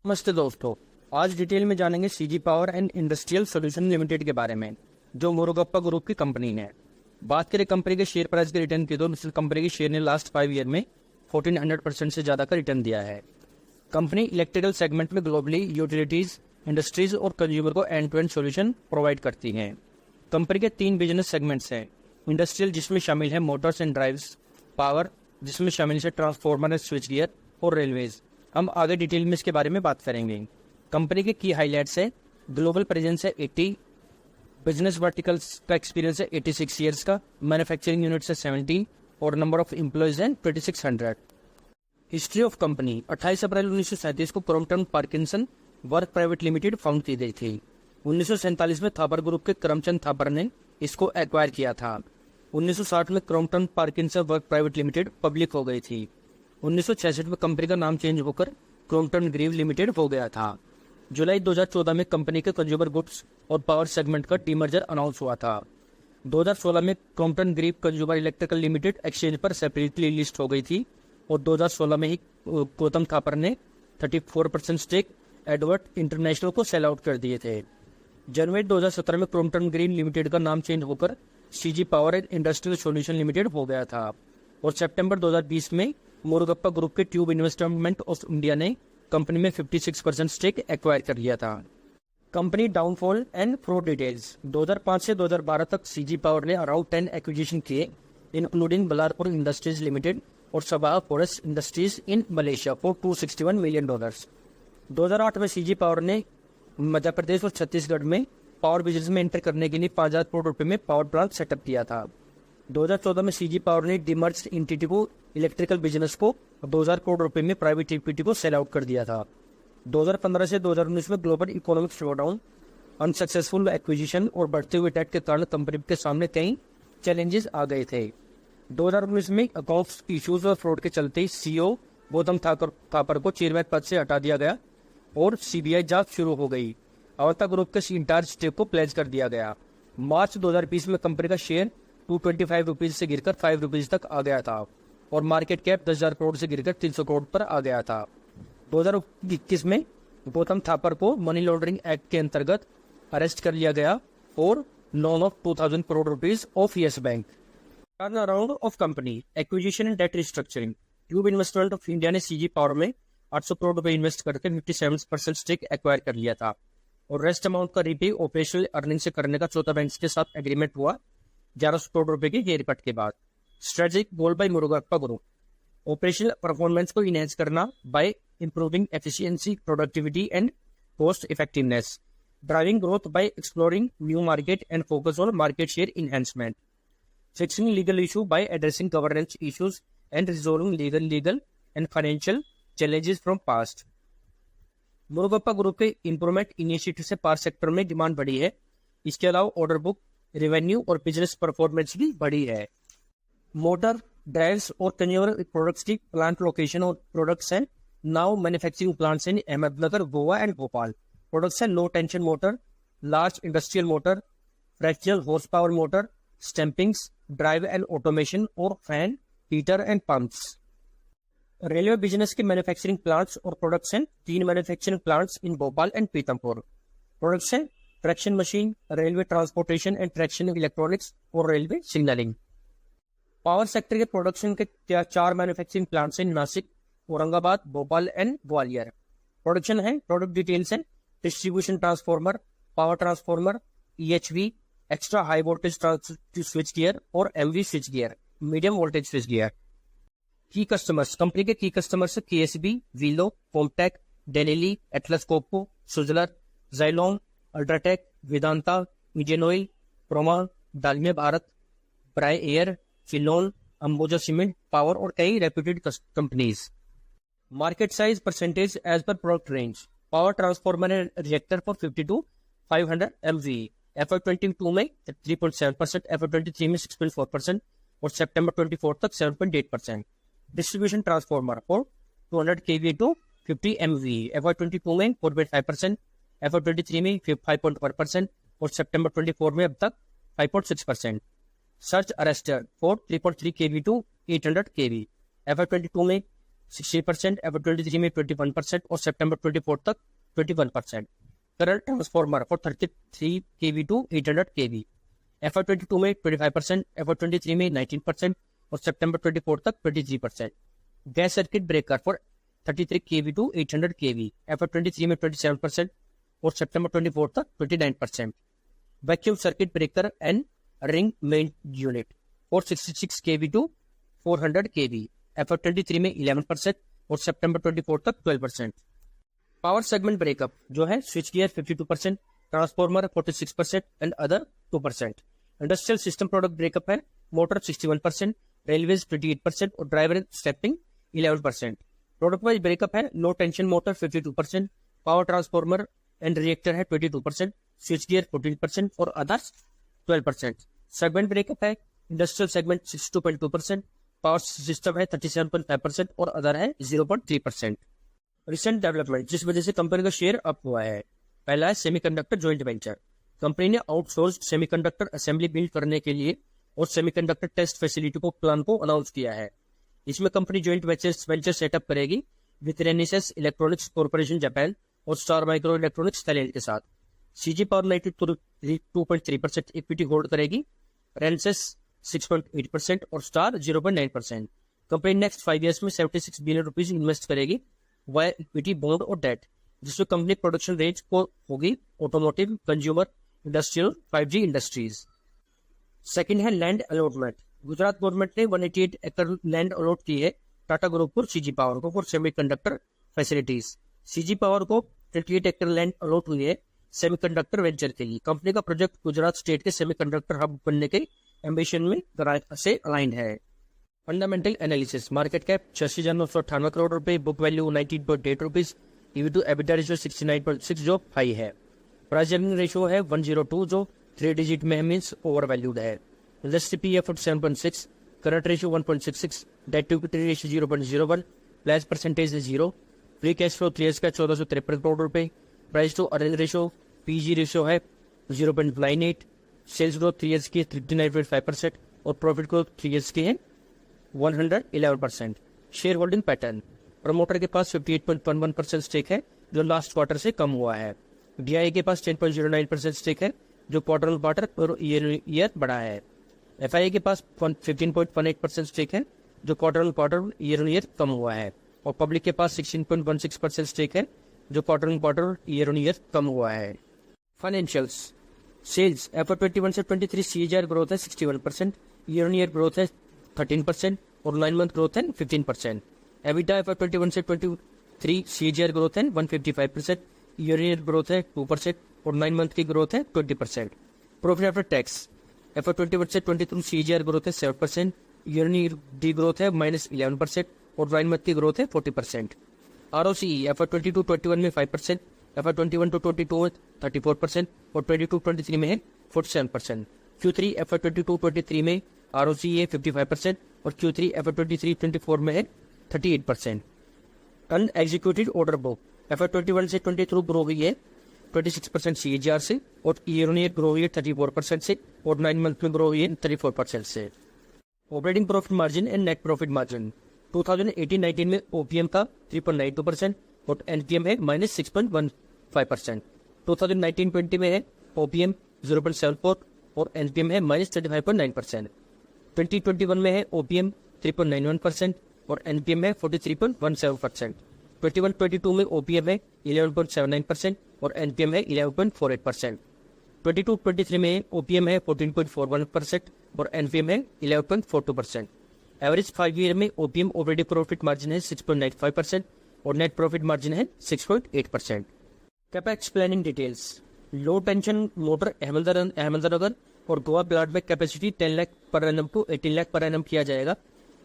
नमस्ते दोस्तों। आज डिटेल में जानेंगे CG power and industrial solution limited के बारे में, जो मुरुगप्पा ग्रुप की कंपनी है। बात करें कंपनी के शेयर प्राइस के रिटर्न की, तो मिसल कंपनी के शेयर ने लास्ट 5 ईयर में 1400% से ज़्यादा का रिटर्न दिया है। कंपनी इलेक्ट्रिकल सेगमेंट में ग्लोबली यूटिलिटीज, इंडस्ट्रीज और कंज्यूमर को end to end solution provide करती है। कंपनी के 3 बिजनेस सेगमेंट्स हैं। इंडस्ट्रियल, जिसमें शामिल है मोटर्स एंड ड्राइव्स; पावर, जिसमें शामिल है ट्रांसफॉर्मर एंड स्विच गियर; और रेलवेज। हम आगे डिटेल में इसके बारे में बात करेंगे। कंपनी के की हाईलाइट्स है: ग्लोबल प्रेजेंस है 80, बिजनेस वर्टिकल्स का एक्सपीरियंस है 86 ईयर्स का, मैन्युफैक्चरिंग यूनिट्स है 70 और नंबर ऑफ एम्प्लॉयज है 2600। हिस्ट्री ऑफ कंपनी: 28 अप्रैल 1937 को Crompton Parkinson work private limited found की गई थी। 1947 में थापर ग्रुप के करमचंद थापर ने इसको एक्वायर किया था। 1960 में Crompton Parkinson work private limited public हो गई थी। 1966 में कंपनी का नाम चेंज होकर क्रॉम्पटन ग्रीव लिमिटेड हो गया था। जुलाई 2014 में कंपनी के कंज्यूमर गुड्स और पावर सेगमेंट का डीमर्जर अनाउंस हुआ था। 2016 में Crompton Greaves consumer electrical limited exchange पर सेपरेटली लिस्ट हो गई थी और 2016 में ही गौतम थापर ने 34% स्टेक एडवर्ड इंटरनेशनल को सेल आउट कर दिए थे। जनवरी 2017 में क्रॉम्पटन ग्रीव लिमिटेड का नाम चेंज होकर CG power and industrial solution limited हो गया था और सितंबर 2020 में मुरुगप्पा ग्रुप के ट्यूब इन्वेस्टमेंट ऑफ इंडिया ने कंपनी में 56% स्टेक एक्वायर कर लिया था। Company downfall and fraud details: 2005 से 2012 तक सीजी पावर ने अराउंड 10 एक्विजिशन किए, इंक्लूडिंग बलारपुर इंडस्ट्रीज लिमिटेड और Sabah forest industries in Malaysia for $261 million. 2008 में सीजी पावर ने मध्य प्रदेश और छत्तीसगढ़ में पावर बिजनेस में एंटर करने के लिए 5000 करोड़ रुपए में पावर प्लांट सेटअप किया था। 2014 में सीजी पावर ने डिमर्ज एंटिटी को इलेक्ट्रिकल बिजनेस को 2000 करोड़ रुपए में प्राइवेट इक्विटी को सेल आउट कर दिया था। 2015 से 2019 में global economic slowdown, unsuccessful acquisition और बढ़ते हुए टैक्स के कारण कंपनी के सामने कई चैलेंजेस आ गए थे। 2019 में अकाउंट्स इश्यूज और फ्रॉड के चलते सीईओ गौतम थापर को चेयरमैन पद से हटा दिया गया और सीबीआई जांच शुरू हो गई। अवस्था ग्रुप के इंटायर स्टेक को प्लेज कर दिया गया। मार्च 2020 में कंपनी का शेयर 225 रुपीज से गिरकर 5 रुपीज तक आ गया था और मार्केट कैप 10,000 करोड़ से गिरकर 300 करोड़ पर आ गया था। 2021 में गौतम थापर को मनी लॉन्ड्रिंग एक्ट के अंतर्गत अरेस्ट कर लिया गया और loan of 2000 crore rupees of Yes Bank. Turn around of company: acquisition and debt restructuring. Tube Investment of India ने सीजी पावर में 800 करोड़ रुपए इन्वेस्ट करके 57% स्टेक एक्वायर कर लिया था और रेस्ट अमाउंट का रिपे ऑपरेशनल अर्निंग से करने का चौथा बैंक के साथ एग्रीमेंट हुआ 1100 करोड़ रुपए के हेयर कट के बाद। Strategic goal by Murugappa group: operational performance को इनहेंस करना by improving efficiency, productivity and cost effectiveness, driving growth by exploring new market and focus on market share enhancement, fixing legal issue by addressing governance issues and resolving legal and financial challenges from past. Murugappa group के improvement initiative से power sector में demand बढ़ी है। इसके अलावा order book, revenue और business performance भी बढ़ी है। मोटर, ड्राइव्स और कंज्यूमर प्रोडक्ट्स की प्लांट लोकेशन और प्रोडक्ट्स हैं now manufacturing plants in Ahmednagar, Goa and Bhopal. Products हैं low tension motor, large industrial motor, fractional horse power motor, stampings, drive and automation और fan, heater and pumps. Railway business के manufacturing plants और products हैं 3 manufacturing plants in Bhopal and Pithampur. Products हैं traction machine, railway transportation and traction electronics और railway signalling. Power sector के production के 4 manufacturing plants हैं Nashik, Aurangabad, Bhopal and Gwalior. Production है, प्रोडक्ट डिटेल्स हैं distribution transformer, power transformer, EHV, extra high voltage switch gear और MV switch gear, medium voltage switch gear. Key customers: कंपनी के key customers KSB, Wilo, Comtec, Danieli, Atlas Copco, Sulzer, Xylon, UltraTech, Vedanta, Indian Oil, Proma, Dalmia Bharat, Bry Air, Filon, Ambuja cement power और कई reputed companies. Market size percentage as per product range: power transformer and reactor for 50 to 500 MVA, FY22 में 3.7%, FY23 में 6.4% और सितंबर 24 तक 7.8%। Distribution transformer for 200 kVA to 50 MVA, FY22 में 4.5%, FY23 में 5.1% और सितंबर 24 में अब तक 5.6%। Search arrester for 3.3 kV to 800 kV, FY22 में 60%, FY23 में 21% और सितंबर 24 तक 21%। Current transformer for 33 kV to 800 kV, FY22 में 25%, FY23 में 19% और सितंबर 24 तक 23%। Gas circuit breaker for 33 kV to 800 kV, FY23 में 27% और सितंबर 24 तक 29%। Vacuum circuit breaker and ring main unit for 66 kV to 400 kV, FY23 में 11% और सितंबर 24 तक 12%। पावर सेगमेंट ब्रेकअप जो है switch gear 52%, transformer 46% and other 2%। Industrial system product breakup है motor 61%, railways 28% और driver stepping 11%। Product wise breakup है low tension motor 52%, power transformer and reactor है 22%, switch gear 14% और अदर्स 12%। सेगमेंट ब्रेकअप है industrial segment 62.2%, power system है 37.5% और other है 0.3%। Recent development जिस वजह से कंपनी का शेयर अप हुआ है, पहला है सेमीकंडक्टर जॉइंट वेंचर। कंपनी ने आउटसोर्स सेमीकंडक्टर असेंबली बिल्ड करने के लिए और सेमीकंडक्टर टेस्ट फैसिलिटी को प्लान को अनाउंस किया है। इसमें कंपनी जॉइंट वेंचर सेटअप करेगी विद रेनिसेस इलेक्ट्रॉनिक्स कॉर्पोरेशन जापान और स्टार माइक्रो इलेक्ट्रॉनिक्स थाईलैंड के साथ। सीजी पावर 92.3% इक्विटी होल्ड करेगी, रेनिसेस 6.8% और स्टार 0.9%। कंपनी नेक्स्ट 5 ईयर्स में 76 बिलियन रुपीज इन्वेस्ट करेगी वाया इक्विटी, बॉन्ड और डेट, जिसमें कंपनी प्रोडक्शन रेंज को होगी automotive, consumer, industrial, 5G industries. Second है लैंड अलॉटमेंट। गुजरात गवर्नमेंट ने 188 एकड़ लैंड अलॉट की है टाटा ग्रुप को सीजी पावर को for semiconductor facilities. CG power को 28 एकड़ लैंड अलॉट हुई है सेमीकंडक्टर वेंचर के लिए। कंपनी का प्रोजेक्ट गुजरात स्टेट के सेमीकंडक्टर हब बनने के एम्बिशन में से अलाइंड है। Fundamental analysis, market cap 86,998 crore रुपए, book value 19.8 rupees, EV to EBITDA ratio 69.6 जो हाई है। प्राइस अर्निंग रेशियो है 102 जो 3 डिजिट में मीन्स ओवर वैल्यूड है। Industry PF 7.6, current ratio 1.66, debt to equity ratio 0.01, plus percentage 0, free cash flow 3 का 1453 करोड़ रुपए, price to earning ratio PG ratio है 0.98, sales growth 3 years की 39.5% और प्रॉफिट ग्रोथ 3 ईयर्स की है 111%। शेयर होल्डिंग पैटर्न, प्रमोटर के पास 58.11% stake है जो लास्ट क्वार्टर से कम हुआ है। डीआई के पास 10.09% स्टेक है जो क्वार्टर ऑन क्वार्टर और ईयर बढ़ा है। एफआईए के पास 15.18% स्टेक है जो क्वार्टर ऑन क्वार्टर ईयर कम हुआ है। और पब्लिक के पास 16.16% स्टेक है जो क्वार्टर ऑन क्वार्टर ईयर कम हुआ है। फाइनेंशियल्स, सेल्स FY21 से 23 CAGR ग्रोथ है 61%, ईयर ग्रोथ है 13% और 9 मंथ ग्रोथ है 15%। एबिटा FY21 से 23 CAGR ग्रोथ है 155%, ईयर ग्रोथ है 2% और 9 मंथ की ग्रोथ है 20%। प्रॉफिट आफ्टर टैक्स FY21 से 22 CAGR ग्रोथ है 7%, ईयर डी ग्रोथ है -11% और 9 मंथ की ग्रोथ है 40%। ROCE FY22-21 में 5%, FY21-22 में 34% और 22-23 में है 47%। Q3 FY22-23 में ROCE है 55% और Q3 FY23-24 में है 38%। अनएग्जीक्यूटेड ऑर्डर बुक FY21 से 23 ग्रो हुई है 26% CAGR से और ईयर ग्रो हुई है 34% से और 9 मंथ में ग्रो हुई है 34% से। Operating profit margin and net profit margin 2018-19 में OPM का 3.92% और NPM है -6.15%। 2019-20 में है OPM 0.74 और NPM है -35.9%। 2021 में है OPM 3.91% और NPM है 43.17%। 21-22 में OPM है 11.79% और NPM है 11.48%। 22-23 में OPM है 14.41% और NPM है 11.42%। एवरेज 5 ईयर में OPM ऑपरेटिंग प्रॉफिट मार्जिन है 6.95% और नेट प्रॉफिट मार्जिन है 6.8%। Capex planning details, low tension motor Ahmednagar और गोवा प्लांट में कैपेसिटी 10 लाख पर एनम टू 18 लाख पर एनम किया जाएगा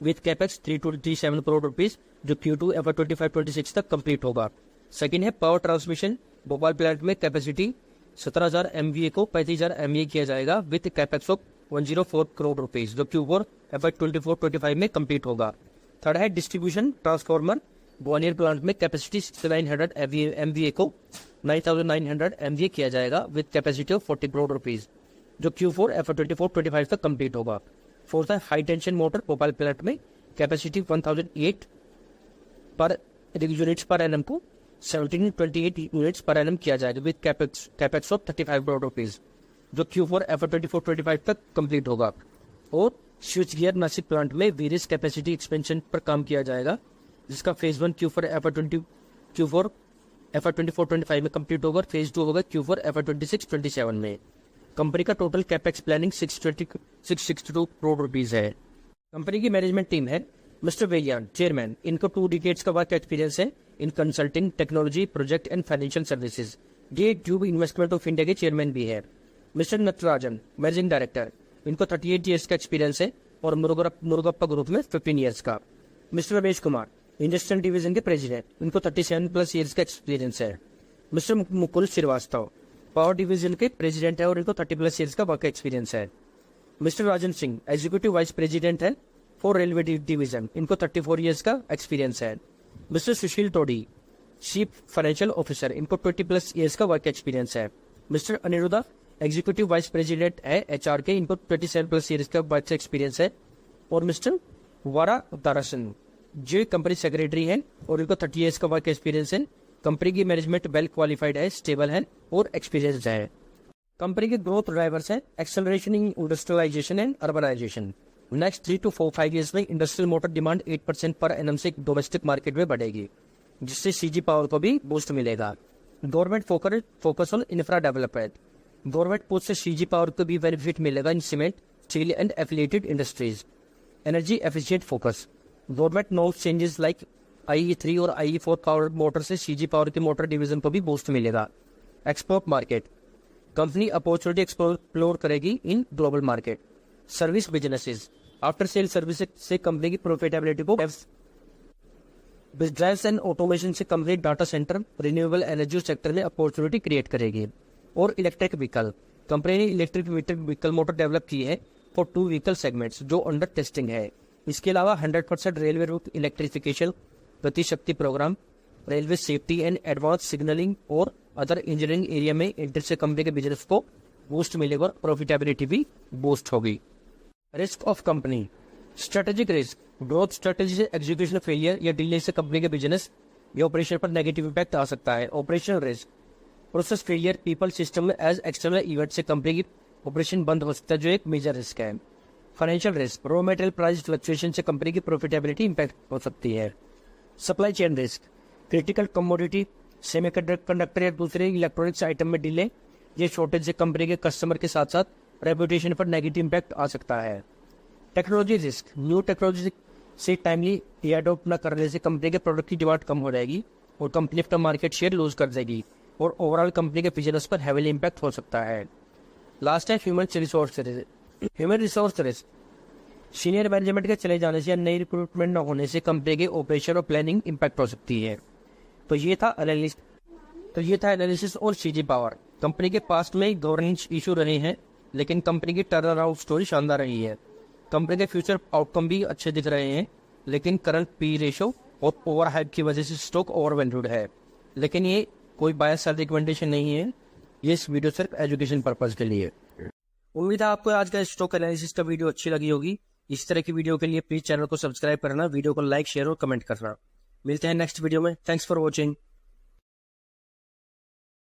विद कैपेक्स 337 करोड़ रुपीज जो Q2 FY25-26 तक कंप्लीट होगा। सेकंड है पावर ट्रांसमिशन, भोपाल प्लांट में कैपेसिटी 17,000 MVA को 35,000 MVA किया जाएगा with capex of 104 crore rupees जो Q4 FY24-25 में कंप्लीट होगा। थर्ड है डिस्ट्रीब्यूशन ट्रांसफार्मर, ग्वालियर प्लांट में कैपेसिटी 6900 MVA को 9,900 MVA किया जाएगा with capacity of 40 crore rupees जो Q4 FY24-25 तक कंप्लीट होगा। फोर्थ है high tension motor, Bhopal plant में कैपेसिटी 1008 पर यूनिट्स पर एनम को 1728 यूनिट्स पर एनम किया जाएगा with capex of 35 crore rupees, जो Q4 FY24-25 तक कंप्लीट होगा। और स्विच गियर नासिक प्लांट में वेरियस कैपेसिटी एक्सपेंशन पर काम किया जाएगा, जिसका फेज 1 Q4 FY24-25 में कंप्लीट होगा और फेज 2 होगा Q4 FY26-27 में। कंपनी का total capex planning 662 crore rupees है। कंपनी की मैनेजमेंट टीम है मिस्टर वेलियान चेयरमैन, इनको 2 डिकेड्स का वर्क एक्सपीरियंस है इन consulting, technology, project and financial services. ये ट्यूब इन्वेस्टमेंट ऑफ इंडिया के चेयरमैन भी है। मिस्टर नटराजन मैनेजिंग डायरेक्टर, इनको 38 ईयर्स का एक्सपीरियंस है और मुरुगप्पा ग्रुप में 15 ईयर्स का। Mister Ramesh Kumar industrial division के प्रेसिडेंट, इनको 37+ ईयर्स का एक्सपीरियंस है। Mister Mukul Srivastava power division के प्रेसिडेंट है और इनको 30+ ईयर्स का वर्क एक्सपीरियंस है। Mister Rajan Singh executive vice president है फॉर रेलवे डिवीजन, इनको 34 ईयर्स का एक्सपीरियंस है। Mister Sushil Todi chief financial officer, इनको 20+ ईयर्स का वर्क एक्सपीरियंस है। Mister Aniruddha executive vice president है HR के, इनको 27+ ईयर्स का वर्क एक्सपीरियंस है। और मिस्टर वारा दारासन जो कंपनी सेक्रेटरी है और इनको 30 ईयर्स का वर्क एक्सपीरियंस है। कंपनी की मैनेजमेंट वेल क्वालिफाइड है, स्टेबल है और एक्सपीरियंस है। कंपनी के ग्रोथ ड्राइवर्स हैं acceleration in industrialization and urbanization. Next 3 to 5 years में industrial motor demand 8% per annum से डोमेस्टिक मार्केट में बढ़ेगी, जिससे CG पावर को भी बूस्ट मिलेगा। Government focus on infra development, government post से CG पावर को भी बेनिफिट मिलेगा in cement, steel and affiliated industries. Energy efficient focus, government note changes like IE3 और IE4 पावर मोटर से CG पावर के मोटर डिवीजन को भी boost मिलेगा। Export market, company opportunity explore करेगी in global market. Service businesses, after sale service से company की profitability को ड्राइव्स एंड ऑटोमेशन से company data center, renewable energy sector में अपॉर्चुनिटी क्रिएट करेगी। और इलेक्ट्रिक व्हीकल, कंपनी ने इलेक्ट्रिक व्हीकल मोटर डेवलप की है फॉर 2 व्हीकल सेगमेंट्स जो अंडर टेस्टिंग है। इसके अलावा 100% railway route electrification, Gati Shakti program, railway safety and advance signalling और अदर इंजीनियरिंग एरिया में इंटर से कंपनी के बिजनेस को बूस्ट मिलेगा और प्रॉफिटेबिलिटी भी बूस्ट होगी। Risk of company, strategic risk, growth strategy से एग्जीक्यूशन फेलियर या डिले से कंपनी के बिजनेस या ऑपरेशन पर नेगेटिव इम्पैक्ट आ सकता है। Operational risk, process failure, people system में एज एक्सटर्नल इवेंट से कंपनी की ऑपरेशन बंद हो सकता है, जो एक मेजर रिस्क है। Financial risk, raw material price fluctuation से कंपनी की प्रॉफिटेबिलिटी इम्पैक्ट हो सकती है। Supply chain risk, critical commodity, semiconductor या दूसरे इलेक्ट्रॉनिक्स आइटम में डिले ये शॉर्टेज से कंपनी के कस्टमर के साथ साथ रेपुटेशन पर नेगेटिव इम्पैक्ट आ सकता है। टेक्नोलॉजी रिस्क, न्यू टेक्नोलॉजी से टाइमली अडॉप्ट न करने से कंपनी के प्रोडक्ट की डिमांड कम हो जाएगी और कंपनी अपना मार्केट शेयर लूज कर देगी और ओवरऑल कंपनी के बिजनेस पर हैवीली इम्पैक्ट हो सकता है। लास्ट है human resource risk, senior management के चले जाने से या नई रिक्रूटमेंट न होने से कंपनी के ऑपरेशन और प्लानिंग इम्पैक्ट हो सकती है। तो ये था एनालिसिस और CG पावर। कंपनी के पास्ट में गवर्नेंस इशू रहे हैं, लेकिन कंपनी की टर्न अराउंड स्टोरी शानदार रही है। कंपनी के फ्यूचर आउटकम भी अच्छे दिख रहे हैं, लेकिन करंट पी रेशो और ओवर हाइप की वजह से स्टॉक ओवर वैल्यूड है। लेकिन ये कोई बायस सेल रिकमेंडेशन नहीं है, ये इस वीडियो सिर्फ एजुकेशन पर्पज के लिए। उम्मीद है आपको आज का स्टॉक एनालिसिस का वीडियो अच्छी लगी होगी। इस तरह की वीडियो के लिए प्लीज चैनल को सब्सक्राइब करना, वीडियो को लाइक, शेयर और कमेंट करना। मिलते हैं नेक्स्ट वीडियो में। Thanks for watching.